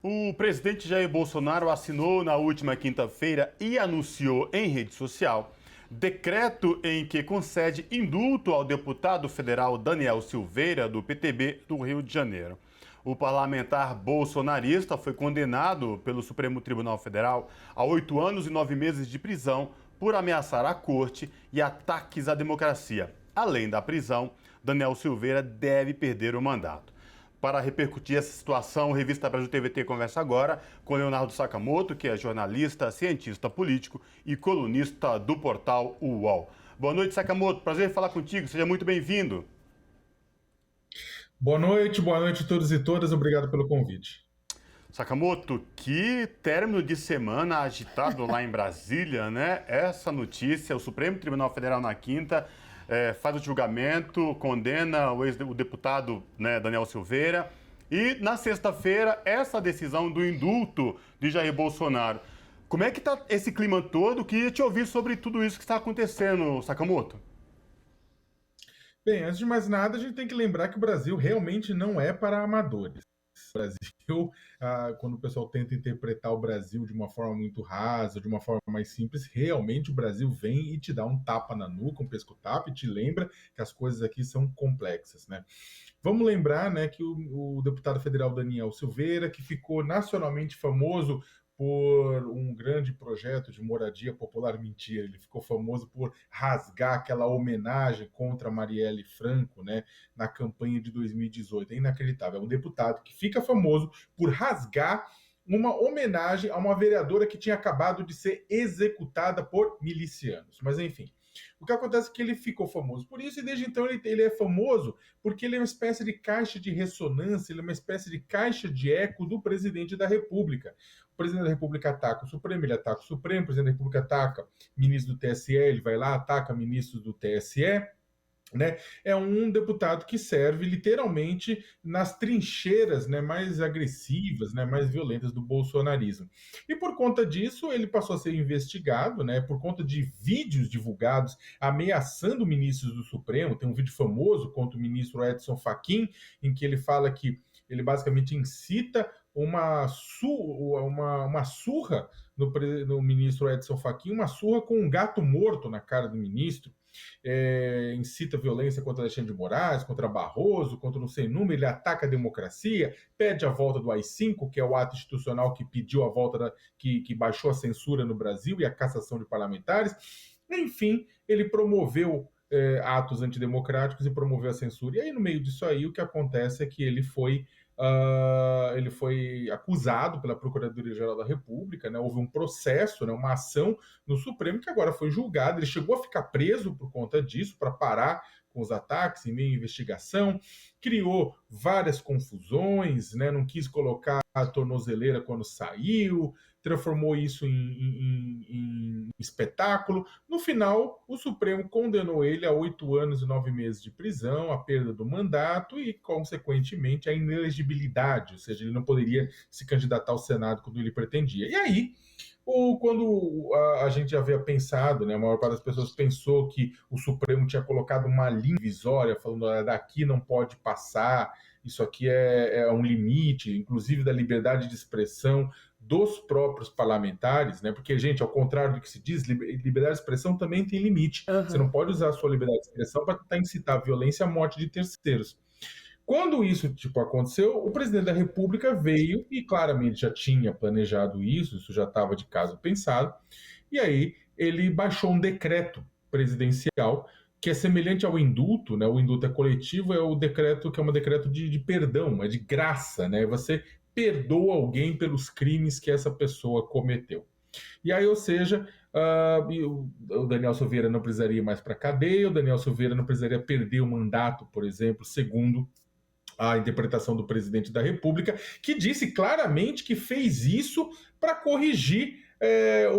O presidente Jair Bolsonaro assinou na última quinta-feira e anunciou em rede social decreto em que concede indulto ao deputado federal Daniel Silveira, do PTB do Rio de Janeiro. O parlamentar bolsonarista foi condenado pelo Supremo Tribunal Federal a 8 anos e 9 meses de prisão por ameaçar a corte e ataques à democracia. Além da prisão, Daniel Silveira deve perder o mandato. Para repercutir essa situação, o Revista Brasil TVT conversa agora com Leonardo Sakamoto, que é jornalista, cientista político e colunista do portal UOL. Boa noite, Sakamoto. Prazer em falar contigo. Seja muito bem-vindo. Boa noite a todos e todas. Obrigado pelo convite. Sakamoto, que término de semana agitado lá em Brasília, né? Essa notícia, o Supremo Tribunal Federal na quinta faz o julgamento, condena o deputado, né, Daniel Silveira. E na sexta-feira, essa decisão do indulto de Jair Bolsonaro. Como é que está esse clima todo? Queria te ouvir sobre tudo isso que está acontecendo, Sakamoto. Bem, antes de mais nada, a gente tem que lembrar que o Brasil realmente não é para amadores. O Brasil, quando o pessoal tenta interpretar o Brasil de uma forma muito rasa, de uma forma mais simples, realmente o Brasil vem e te dá um tapa na nuca, um pesco-tapa, e te lembra que as coisas aqui são complexas, né? Vamos lembrar, né, que o deputado federal Daniel Silveira, que ficou nacionalmente famoso por um grande projeto de moradia popular, mentira, ele ficou famoso por rasgar aquela homenagem contra Marielle Franco, né, na campanha de 2018. É inacreditável, é um deputado que fica famoso por rasgar uma homenagem a uma vereadora que tinha acabado de ser executada por milicianos. Mas enfim, o que acontece é que ele ficou famoso por isso, e desde então ele é famoso porque ele é uma espécie de caixa de ressonância, ele é uma espécie de caixa de eco do presidente da República. O presidente da República ataca o Supremo, ele ataca o Supremo, o presidente da República ataca ministro do TSE, ele vai lá, ataca ministro do TSE, né? É um deputado que serve literalmente nas trincheiras, né, mais agressivas, né, mais violentas do bolsonarismo. E por conta disso, ele passou a ser investigado, né, por conta de vídeos divulgados ameaçando ministros do Supremo. Tem um vídeo famoso contra o ministro Edson Fachin, em que ele fala que ele basicamente incita uma surra no ministro Edson Fachin, uma surra com um gato morto na cara do ministro. Incita violência contra Alexandre de Moraes, contra Barroso, contra não sei número, ele ataca a democracia, pede a volta do AI-5, que é o ato institucional que pediu a volta, que baixou a censura no Brasil e a cassação de parlamentares. Enfim, ele promoveu atos antidemocráticos e promoveu a censura. E aí, no meio disso aí, o que acontece é que ele foi acusado pela Procuradoria-Geral da República, né? Houve um processo, né, uma ação no Supremo que agora foi julgado. Ele chegou a ficar preso por conta disso, para parar com os ataques em meio à investigação, criou várias confusões, né? Não quis colocar a tornozeleira quando saiu, transformou isso em espetáculo. No final, o Supremo condenou ele a 8 anos e 9 meses de prisão, a perda do mandato e, consequentemente, a inelegibilidade, ou seja, ele não poderia se candidatar ao Senado quando ele pretendia. E aí, quando a gente já havia pensado, né, a maior parte das pessoas pensou que o Supremo tinha colocado uma linha divisória, falando daqui não pode passar, isso aqui é um limite, inclusive da liberdade de expressão dos próprios parlamentares, né? Porque, gente, ao contrário do que se diz, liberdade de expressão também tem limite. Você não pode usar a sua liberdade de expressão para tentar incitar a violência e a morte de terceiros. Quando isso aconteceu, o presidente da República veio e claramente já tinha planejado isso já estava de caso pensado, e aí ele baixou um decreto presidencial que é semelhante ao indulto, né? O indulto é coletivo, é o decreto que é um decreto de perdão, é de graça, né? Você perdoa alguém pelos crimes que essa pessoa cometeu. E aí, ou seja, o Daniel Silveira não precisaria mais para a cadeia, o Daniel Silveira não precisaria perder o mandato, por exemplo, segundo a interpretação do presidente da República, que disse claramente que fez isso para corrigir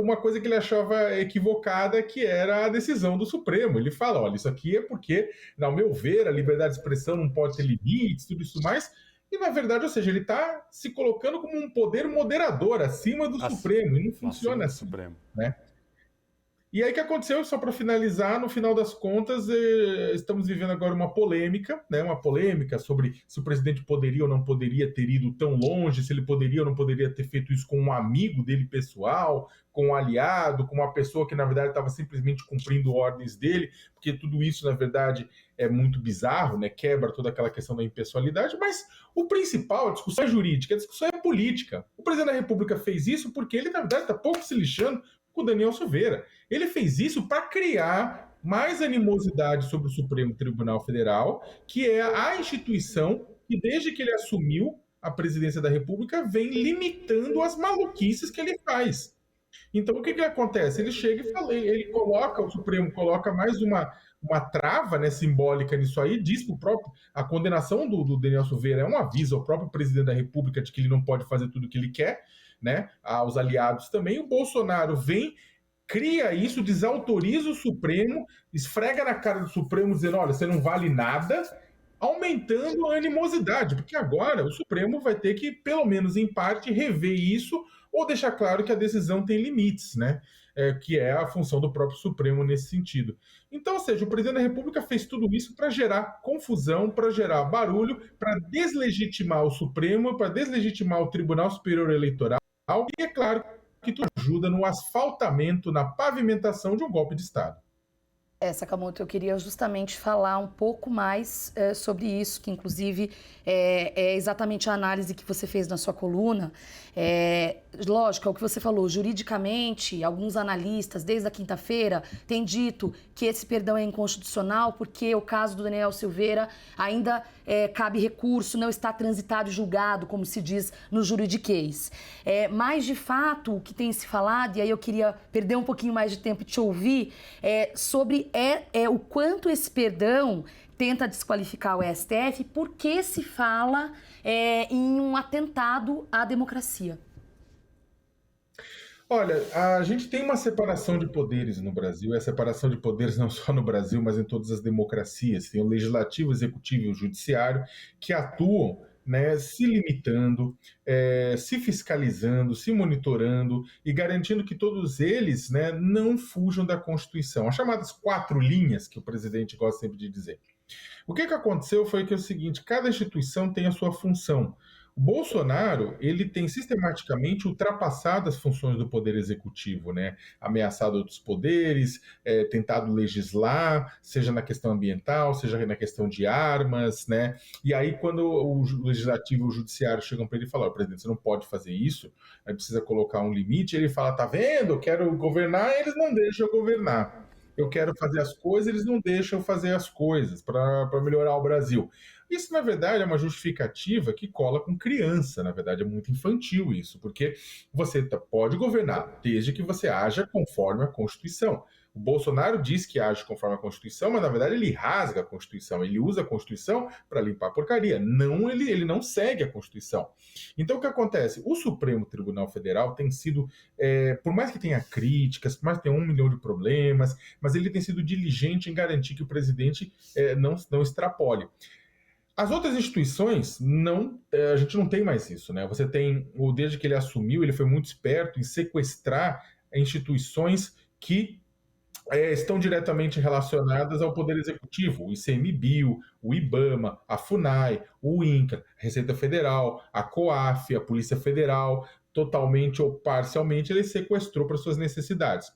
uma coisa que ele achava equivocada, que era a decisão do Supremo. Ele fala, olha, isso aqui é porque, ao meu ver, a liberdade de expressão não pode ter limites, tudo isso mais, e na verdade, ou seja, ele está se colocando como um poder moderador acima do Supremo, e não funciona acima do assim, Supremo. né? E aí o que aconteceu, só para finalizar, no final das contas, estamos vivendo agora uma polêmica, né? Uma polêmica sobre se o presidente poderia ou não poderia ter ido tão longe, se ele poderia ou não poderia ter feito isso com um amigo dele pessoal, com um aliado, com uma pessoa que, na verdade, estava simplesmente cumprindo ordens dele, porque tudo isso, na verdade, é muito bizarro, né? Quebra toda aquela questão da impessoalidade, mas o principal, a discussão é jurídica, a discussão é política. O presidente da República fez isso porque ele, na verdade, está pouco se lixando com o Daniel Silveira. Ele fez isso para criar mais animosidade sobre o Supremo Tribunal Federal, que é a instituição que, desde que ele assumiu a presidência da República, vem limitando as maluquices que ele faz. Então, o que, que acontece? Ele chega e fala, ele coloca, o Supremo coloca mais uma trava, né, simbólica nisso aí, diz para o próprio, a condenação do Daniel Silveira é um aviso ao próprio presidente da República de que ele não pode fazer tudo o que ele quer, né, aos aliados também. O Bolsonaro vem, cria isso, desautoriza o Supremo, esfrega na cara do Supremo dizendo, olha, você não vale nada, aumentando a animosidade, porque agora o Supremo vai ter que, pelo menos em parte, rever isso ou deixar claro que a decisão tem limites, né? Que é a função do próprio Supremo nesse sentido. Então, ou seja, o presidente da República fez tudo isso para gerar confusão, para gerar barulho, para deslegitimar o Supremo, para deslegitimar o Tribunal Superior Eleitoral, e é claro que tudo ajuda no asfaltamento, na pavimentação de um golpe de Estado. Sakamoto, eu queria justamente falar um pouco mais sobre isso, que inclusive é exatamente a análise que você fez na sua coluna. Lógico, é o que você falou, juridicamente, alguns analistas, desde a quinta-feira, têm dito que esse perdão é inconstitucional porque o caso do Daniel Silveira ainda cabe recurso, não está transitado e julgado, como se diz no juridiquês. Mas, de fato, o que tem se falado, e aí eu queria perder um pouquinho mais de tempo e te ouvir, sobre o quanto esse perdão tenta desqualificar o STF, porque se fala em um atentado à democracia. Olha, a gente tem uma separação de poderes no Brasil, a separação de poderes não só no Brasil, mas em todas as democracias. Tem o legislativo, o executivo e o judiciário que atuam, né, se limitando, se fiscalizando, se monitorando e garantindo que todos eles, né, não fujam da Constituição. As chamadas 4 linhas que o presidente gosta sempre de dizer. O que aconteceu foi que é o seguinte, cada instituição tem a sua função. O Bolsonaro, ele tem sistematicamente ultrapassado as funções do poder executivo, né? Ameaçado outros poderes, tentado legislar, seja na questão ambiental, seja na questão de armas, né? E aí, quando o legislativo e o judiciário chegam para ele e falam, presidente, você não pode fazer isso, aí precisa colocar um limite, ele fala, tá vendo, eu quero governar, eles não deixam eu governar. Eu quero fazer as coisas, eles não deixam eu fazer as coisas para melhorar o Brasil. Isso, na verdade, é uma justificativa que cola com criança. Na verdade, é muito infantil isso, porque você pode governar desde que você haja conforme a Constituição. O Bolsonaro diz que age conforme a Constituição, mas na verdade ele rasga a Constituição, ele usa a Constituição para limpar a porcaria. Não, ele não segue a Constituição. Então o que acontece? O Supremo Tribunal Federal tem sido, por mais que tenha críticas, por mais que tenha 1 milhão de problemas, mas ele tem sido diligente em garantir que o presidente não extrapole. As outras instituições, a gente não tem mais isso, né? Você tem, desde que ele assumiu, ele foi muito esperto em sequestrar instituições que estão diretamente relacionadas ao Poder Executivo, o ICMBio, o IBAMA, a FUNAI, o INCRA, a Receita Federal, a COAF, a Polícia Federal, totalmente ou parcialmente, ele sequestrou para suas necessidades.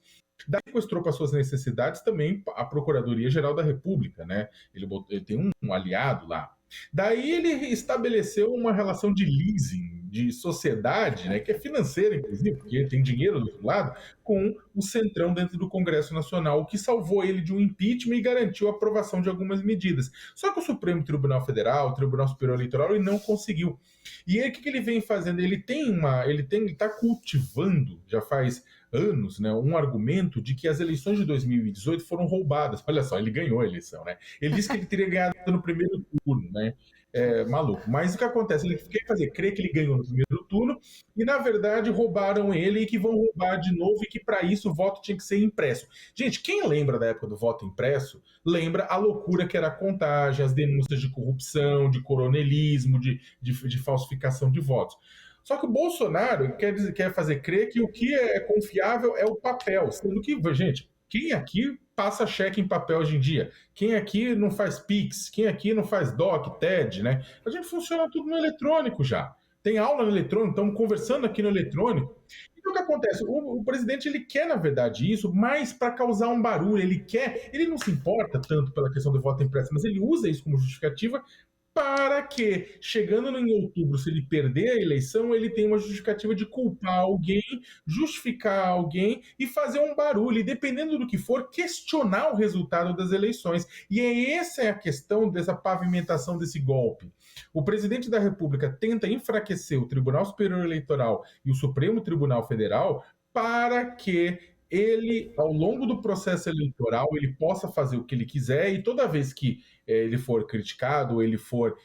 Daí sequestrou para suas necessidades também a Procuradoria-Geral da República, né? Ele tem um aliado lá. Daí ele estabeleceu uma relação de leasing, de sociedade, né, que é financeira, inclusive, porque tem dinheiro do outro lado, com o Centrão dentro do Congresso Nacional, o que salvou ele de um impeachment e garantiu a aprovação de algumas medidas. Só que o Supremo Tribunal Federal, o Tribunal Superior Eleitoral, ele não conseguiu. E aí o que ele vem fazendo? Ele está cultivando, já faz anos, né, um argumento de que as eleições de 2018 foram roubadas. Olha só, ele ganhou a eleição, né? Ele disse que ele teria ganhado no primeiro turno, né? Maluco. Mas o que acontece? Ele quer fazer crer que ele ganhou no primeiro turno e, na verdade, roubaram ele e que vão roubar de novo e que, para isso, o voto tinha que ser impresso. Gente, quem lembra da época do voto impresso, lembra a loucura que era a contagem, as denúncias de corrupção, de coronelismo, de falsificação de votos. Só que o Bolsonaro quer fazer crer que o que é confiável é o papel, sendo que, gente, Quem aqui passa cheque em papel hoje em dia? Quem aqui não faz Pix? Quem aqui não faz DOC, TED, né? A gente funciona tudo no eletrônico já. Tem aula no eletrônico, estamos conversando aqui no eletrônico. Então o que acontece? O presidente ele quer, na verdade, isso, mas para causar um barulho, ele não se importa tanto pela questão do voto impresso, mas ele usa isso como justificativa para que, chegando em outubro, se ele perder a eleição, ele tenha uma justificativa de culpar alguém, justificar alguém e fazer um barulho, e dependendo do que for, questionar o resultado das eleições. E essa é a questão dessa pavimentação desse golpe. O presidente da República tenta enfraquecer o Tribunal Superior Eleitoral e o Supremo Tribunal Federal para que ele, ao longo do processo eleitoral, ele possa fazer o que ele quiser e toda vez que ele for criticado, ele for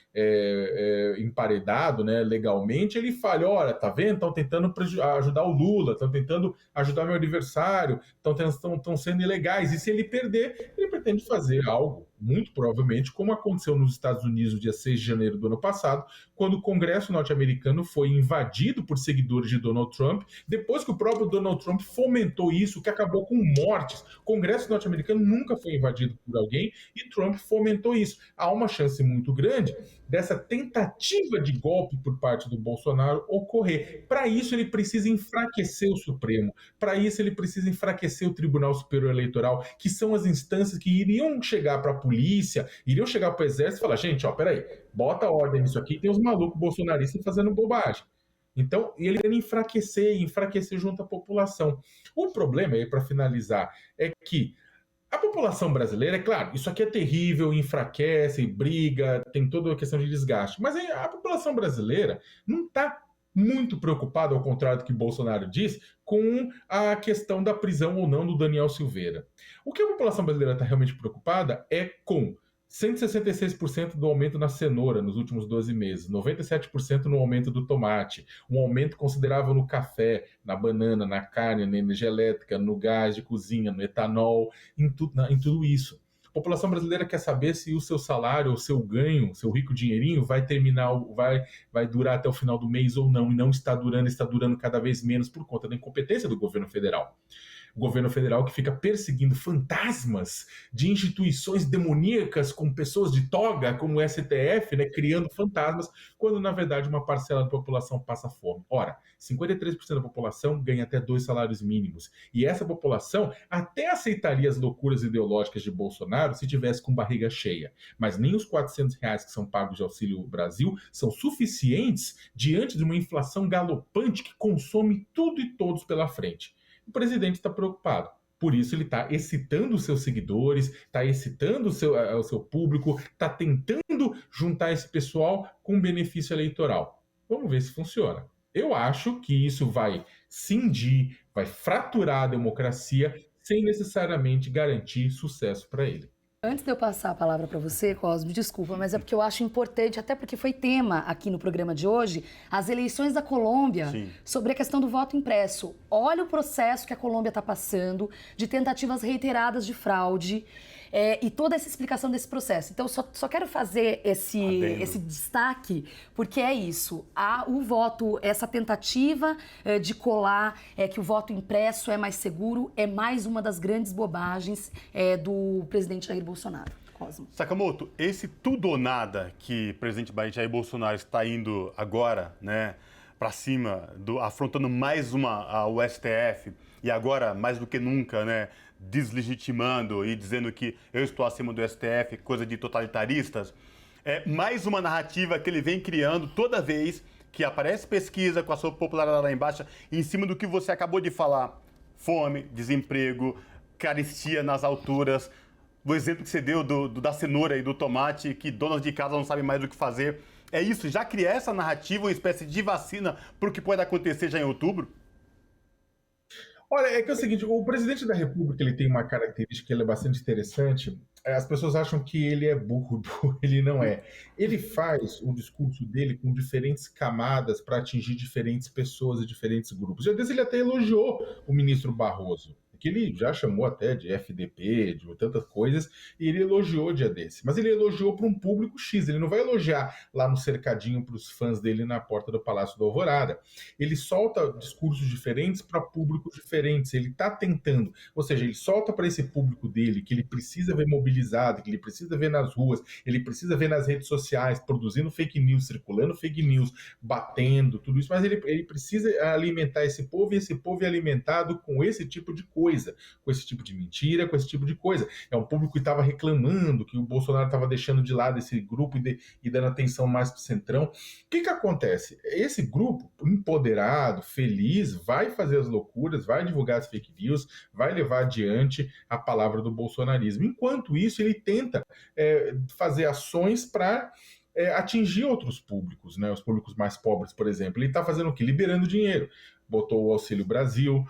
emparedado, né, legalmente, ele fale, olha, tá vendo? Estão tentando ajudar o Lula, estão tentando ajudar meu adversário, estão sendo ilegais. E se ele perder, ele pretende fazer algo, muito provavelmente, como aconteceu nos Estados Unidos no dia 6 de janeiro do ano passado, quando o Congresso norte-americano foi invadido por seguidores de Donald Trump, depois que o próprio Donald Trump fomentou isso, que acabou com mortes. O Congresso norte-americano nunca foi invadido por alguém e Trump fomentou isso. Há uma chance muito grande dessa tentativa de golpe por parte do Bolsonaro ocorrer. Para isso, ele precisa enfraquecer o Supremo. Para isso, ele precisa enfraquecer o Tribunal Superior Eleitoral, que são as instâncias que iriam chegar para a polícia, iriam chegar para o exército e falar, gente, ó, peraí, bota ordem nisso aqui, tem uns malucos bolsonaristas fazendo bobagem. Então, ele quer enfraquecer junto à população. O problema, aí para finalizar, é que a população brasileira, é claro, isso aqui é terrível, enfraquece, briga, tem toda a questão de desgaste, mas a população brasileira não está muito preocupada, ao contrário do que Bolsonaro diz, com a questão da prisão ou não do Daniel Silveira. O que a população brasileira está realmente preocupada é com 166% do aumento na cenoura nos últimos 12 meses, 97% no aumento do tomate, um aumento considerável no café, na banana, na carne, na energia elétrica, no gás de cozinha, no etanol, em tudo isso. A população brasileira quer saber se o seu salário, o seu ganho, seu rico dinheirinho vai terminar, vai durar até o final do mês ou não, e não está durando cada vez menos por conta da incompetência do governo federal. O governo federal que fica perseguindo fantasmas de instituições demoníacas com pessoas de toga, como o STF, né, criando fantasmas, quando na verdade uma parcela da população passa fome. Ora, 53% da população ganha até 2 salários mínimos. E essa população até aceitaria as loucuras ideológicas de Bolsonaro se tivesse com barriga cheia. Mas nem os R$ 400 que são pagos de Auxílio Brasil são suficientes diante de uma inflação galopante que consome tudo e todos pela frente. O presidente está preocupado. Por isso ele está excitando os seus seguidores, está excitando o seu público, está tentando juntar esse pessoal com benefício eleitoral. Vamos ver se funciona. Eu acho que isso vai cindir, vai fraturar a democracia sem necessariamente garantir sucesso para ele. Antes de eu passar a palavra para você, Cosme, desculpa, mas é porque eu acho importante, até porque foi tema aqui no programa de hoje, as eleições da Colômbia. Sim. Sobre a questão do voto impresso. Olha o processo que a Colômbia está passando de tentativas reiteradas de fraude e toda essa explicação desse processo. Então, só quero fazer esse destaque, porque é isso. O voto, essa tentativa de colar que o voto impresso é mais seguro, é mais uma das grandes bobagens do presidente Jair Bolsonaro. Cosmo. Sakamoto, esse tudo ou nada que o presidente Jair Bolsonaro está indo agora, né, para cima, afrontando mais o STF, e agora, mais do que nunca, né, deslegitimando e dizendo que eu estou acima do STF, coisa de totalitaristas, é mais uma narrativa que ele vem criando toda vez que aparece pesquisa com a sua popularidade lá embaixo, em cima do que você acabou de falar. Fome, desemprego, carestia nas alturas, o exemplo que você deu da cenoura e do tomate, que donas de casa não sabem mais o que fazer. É isso, já criar essa narrativa, uma espécie de vacina para o que pode acontecer já em outubro? Olha, é que é o seguinte, o presidente da República ele tem uma característica que ele é bastante interessante. As pessoas acham que ele é burro, ele não é. Ele faz o discurso dele com diferentes camadas para atingir diferentes pessoas e diferentes grupos. Já desse ele até elogiou o ministro Barroso. que ele já chamou até de FDP, de tantas coisas, e ele elogiou o dia desse. Mas ele elogiou para um público X, ele não vai elogiar lá no cercadinho para os fãs dele na porta do Palácio da Alvorada. Ele solta discursos diferentes para públicos diferentes, ele está tentando, ou seja, ele solta para esse público dele, que ele precisa ver mobilizado, que ele precisa ver nas ruas, ele precisa ver nas redes sociais, produzindo fake news, circulando fake news, batendo, tudo isso, mas ele precisa alimentar esse povo, e esse povo é alimentado com esse tipo de coisa, com esse tipo de mentira, com esse tipo de coisa. É um público que estava reclamando que o Bolsonaro estava deixando de lado esse grupo e dando atenção mais para o centrão. O que acontece? Esse grupo empoderado, feliz, vai fazer as loucuras, vai divulgar as fake news, vai levar adiante a palavra do bolsonarismo. Enquanto isso, ele tenta fazer ações para atingir outros públicos, né? Os públicos mais pobres, por exemplo. Ele está fazendo o quê? Liberando dinheiro. Botou o Auxílio Brasil,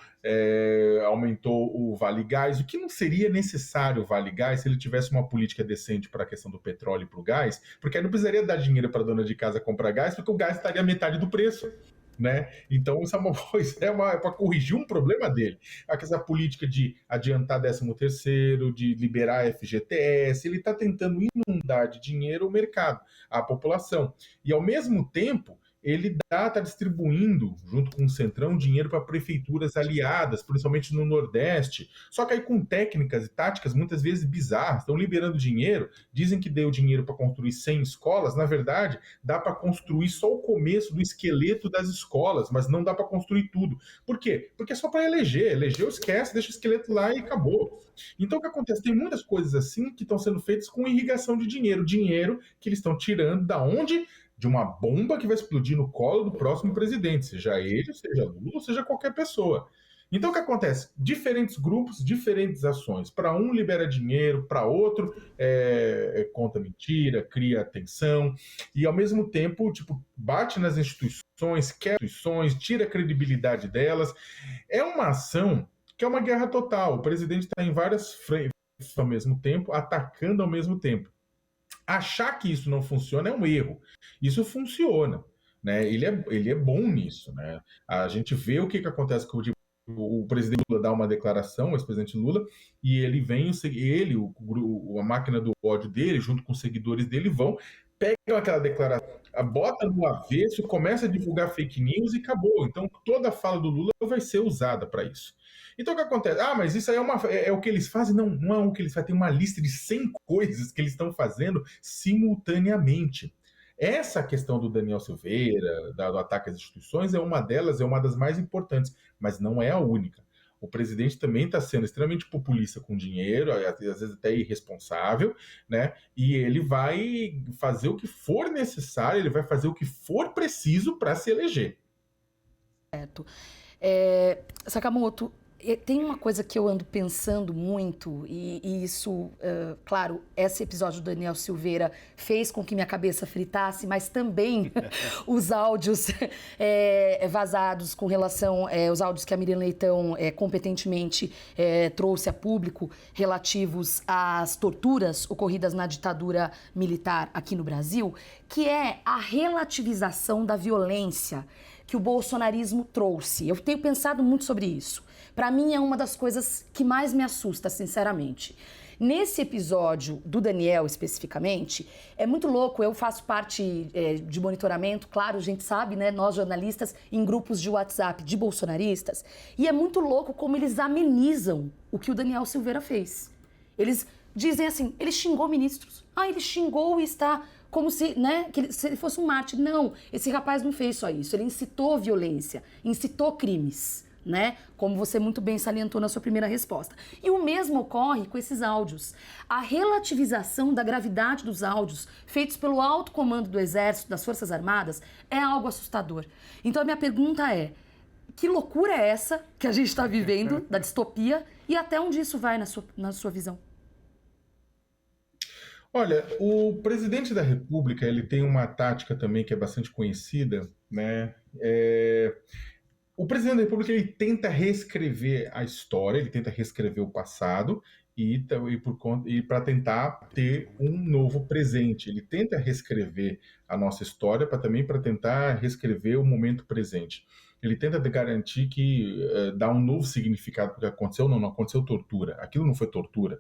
aumentou o Vale Gás, o que não seria necessário o Vale Gás se ele tivesse uma política decente para a questão do petróleo e para o gás, porque aí não precisaria dar dinheiro para a dona de casa comprar gás, porque o gás estaria metade do preço. Né? Então, isso é uma coisa, para corrigir um problema dele. Essa política de adiantar 13º, de liberar FGTS, ele está tentando inundar de dinheiro o mercado, a população. E, ao mesmo tempo, ele está distribuindo, junto com o Centrão, dinheiro para prefeituras aliadas, principalmente no Nordeste, só que aí com técnicas e táticas muitas vezes bizarras. Estão liberando dinheiro, dizem que deu dinheiro para construir 100 escolas, na verdade, dá para construir só o começo do esqueleto das escolas, mas não dá para construir tudo. Por quê? Porque é só para eleger. Elegeu, esquece, deixa o esqueleto lá e acabou. Então, o que acontece? Tem muitas coisas assim que estão sendo feitas com irrigação de dinheiro. Dinheiro que eles estão tirando da onde? De uma bomba que vai explodir no colo do próximo presidente, seja ele, seja Lula, ou seja qualquer pessoa. Então, o que acontece? Diferentes grupos, diferentes ações. Para um, libera dinheiro, para outro, conta mentira, cria atenção, e ao mesmo tempo, bate nas instituições, quebra instituições, tira a credibilidade delas. É uma ação que é uma guerra total. O presidente está em várias frentes ao mesmo tempo, atacando ao mesmo tempo. Achar que isso não funciona é um erro. Isso funciona, né? Ele é bom nisso, né? A gente vê o que acontece com o presidente Lula dá uma declaração, o ex-presidente Lula, e ele vem, a máquina do ódio dele, junto com os seguidores dele, pegam aquela declaração, bota no avesso, começa a divulgar fake news e acabou. Então, toda a fala do Lula vai ser usada para isso. Então, o que acontece? Mas isso aí é o que eles fazem? Não, não é o que eles fazem. Tem uma lista de 100 coisas que eles estão fazendo simultaneamente. Essa questão do Daniel Silveira, do ataque às instituições, é uma delas, é uma das mais importantes, mas não é a única. O presidente também está sendo extremamente populista com dinheiro, às vezes até irresponsável, né? E ele vai fazer o que for necessário, ele vai fazer o que for preciso para se eleger. Certo. Sakamoto, tem uma coisa que eu ando pensando muito, e isso, claro, esse episódio do Daniel Silveira fez com que minha cabeça fritasse, mas também os áudios vazados com relação aos áudios que a Miriam Leitão competentemente trouxe a público relativos às torturas ocorridas na ditadura militar aqui no Brasil, que é a relativização da violência que o bolsonarismo trouxe. Eu tenho pensado muito sobre isso. Para mim é uma das coisas que mais me assusta, sinceramente. Nesse episódio do Daniel, especificamente, é muito louco. Eu faço parte de monitoramento, claro, a gente sabe, né? Nós jornalistas, em grupos de WhatsApp de bolsonaristas. E é muito louco como eles amenizam o que o Daniel Silveira fez. Eles dizem assim, ele xingou ministros. Ele xingou e está... como se, né, se ele fosse um mártir. Não, esse rapaz não fez só isso. Ele incitou violência, incitou crimes, né? Como você muito bem salientou na sua primeira resposta. E o mesmo ocorre com esses áudios. A relativização da gravidade dos áudios feitos pelo alto comando do Exército, das Forças Armadas, é algo assustador. Então a minha pergunta é, que loucura é essa que a gente está vivendo, da distopia, e até onde isso vai na sua visão? Olha, o presidente da República, ele tem uma tática também que é bastante conhecida, né? O presidente da República, ele tenta reescrever a história, ele tenta reescrever o passado e para tentar ter um novo presente. Ele tenta reescrever a nossa história para tentar reescrever o momento presente. ele tenta garantir que dá um novo significado porque aconteceu, não aconteceu tortura. Aquilo não foi tortura,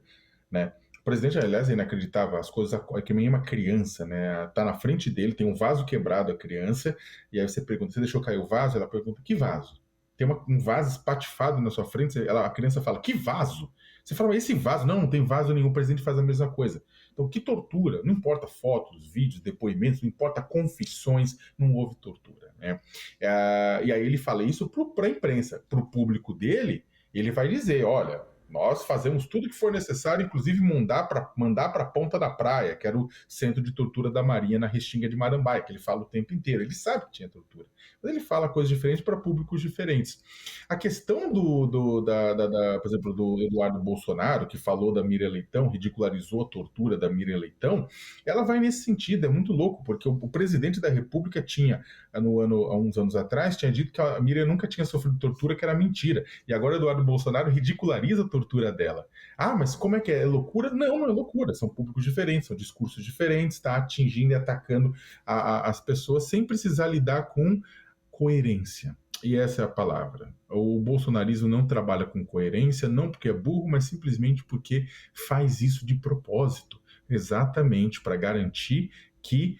né? O presidente, aliás, é inacreditável, as coisas que nem uma criança, né? Tá na frente dele, tem um vaso quebrado, a criança, e aí você pergunta, você deixou cair o vaso? Ela pergunta, que vaso? Tem um vaso espatifado na sua frente, a criança fala, que vaso? Você fala, mas esse vaso? Não, não tem vaso nenhum, o presidente faz a mesma coisa. Então, que tortura? Não importa fotos, vídeos, depoimentos, não importa confissões, não houve tortura, né? E aí ele fala isso para a imprensa, para o público dele, ele vai dizer, olha, nós fazemos tudo que for necessário, inclusive mandar para a Ponta da Praia, que era o centro de tortura da Marinha na Restinga de Marambaia, que ele fala o tempo inteiro. Ele sabe que tinha tortura, mas ele fala coisas diferentes para públicos diferentes. A questão por exemplo, do Eduardo Bolsonaro, que falou da Miriam Leitão, ridicularizou a tortura da Miriam Leitão, ela vai nesse sentido, é muito louco, porque o presidente da República tinha, há uns anos atrás, tinha dito que a Miriam nunca tinha sofrido tortura, que era mentira. E agora Eduardo Bolsonaro ridiculariza a tortura dela. Ah, mas como é que é? É loucura? Não, não é loucura. São públicos diferentes, são discursos diferentes, está atingindo e atacando as pessoas sem precisar lidar com coerência. E essa é a palavra. O bolsonarismo não trabalha com coerência, não porque é burro, mas simplesmente porque faz isso de propósito, exatamente para garantir que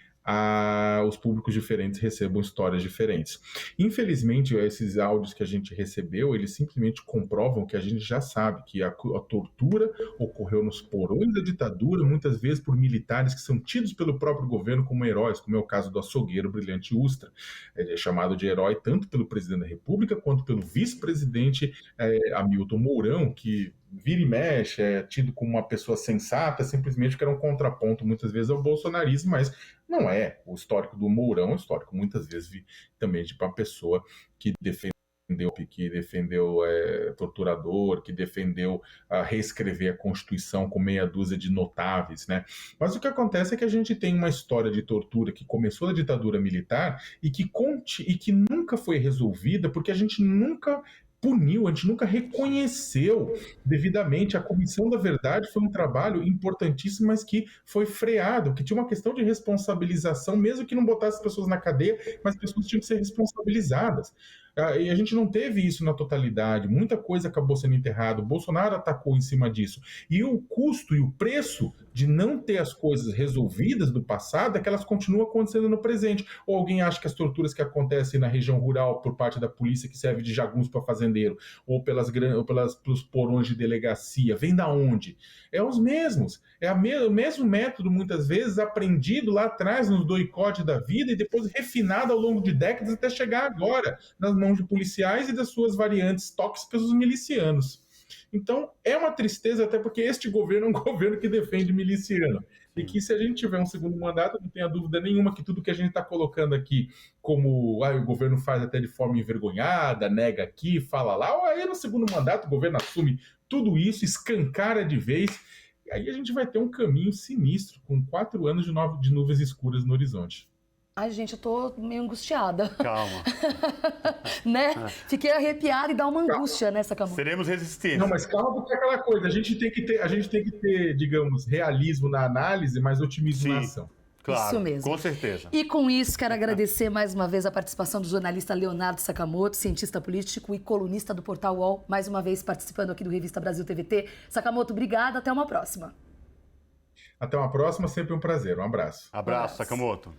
os públicos diferentes recebam histórias diferentes. Infelizmente, esses áudios que a gente recebeu, eles simplesmente comprovam que a gente já sabe, que a tortura ocorreu nos porões da ditadura, muitas vezes por militares que são tidos pelo próprio governo como heróis, como é o caso do açougueiro Brilhante Ustra, chamado de herói tanto pelo presidente da República quanto pelo vice-presidente Hamilton Mourão, que vira e mexe, é tido como uma pessoa sensata, simplesmente que era um contraponto muitas vezes ao bolsonarismo, mas não é. O histórico do Mourão é um histórico muitas vezes também de uma pessoa que defendeu torturador, que defendeu reescrever a Constituição com meia dúzia de notáveis, né? Mas o que acontece é que a gente tem uma história de tortura que começou na ditadura militar e que nunca foi resolvida, porque a gente nunca puniu, a gente nunca reconheceu devidamente. A Comissão da Verdade foi um trabalho importantíssimo, mas que foi freado, que tinha uma questão de responsabilização, mesmo que não botasse as pessoas na cadeia, mas as pessoas tinham que ser responsabilizadas. E a gente não teve isso na totalidade, muita coisa acabou sendo enterrada, o Bolsonaro atacou em cima disso. E o custo e o preço de não ter as coisas resolvidas do passado é que elas continuam acontecendo no presente. Ou alguém acha que as torturas que acontecem na região rural por parte da polícia, que serve de jagunço para fazendeiro, ou pelos porões de delegacia, vem da onde? É os mesmos. É o mesmo método, muitas vezes, aprendido lá atrás nos doicotes da vida e depois refinado ao longo de décadas até chegar agora nas mãos de policiais e das suas variantes tóxicas dos milicianos. Então, é uma tristeza, até porque este governo é um governo que defende miliciano. E que se a gente tiver um segundo mandato, não tenha dúvida nenhuma que tudo que a gente está colocando aqui como o governo faz até de forma envergonhada, nega aqui, fala lá, aí no segundo mandato o governo assume tudo isso, escancara de vez, e aí a gente vai ter um caminho sinistro, com 4 anos de nuvens escuras no horizonte. Ai, gente, eu tô meio angustiada. Calma. Né? Fiquei arrepiada e dá uma angústia nessa Sakamoto. Seremos resistentes. Não, mas calma, porque é aquela coisa, a gente tem que ter, digamos, realismo na análise, mas otimismo na ação. Claro, isso mesmo. Com certeza. E com isso, quero agradecer mais uma vez a participação do jornalista Leonardo Sakamoto, cientista político e colunista do Portal UOL, mais uma vez participando aqui do Revista Brasil TVT. Sakamoto, obrigada, até uma próxima. Até uma próxima, sempre um prazer. Um abraço. Abraço, Sakamoto.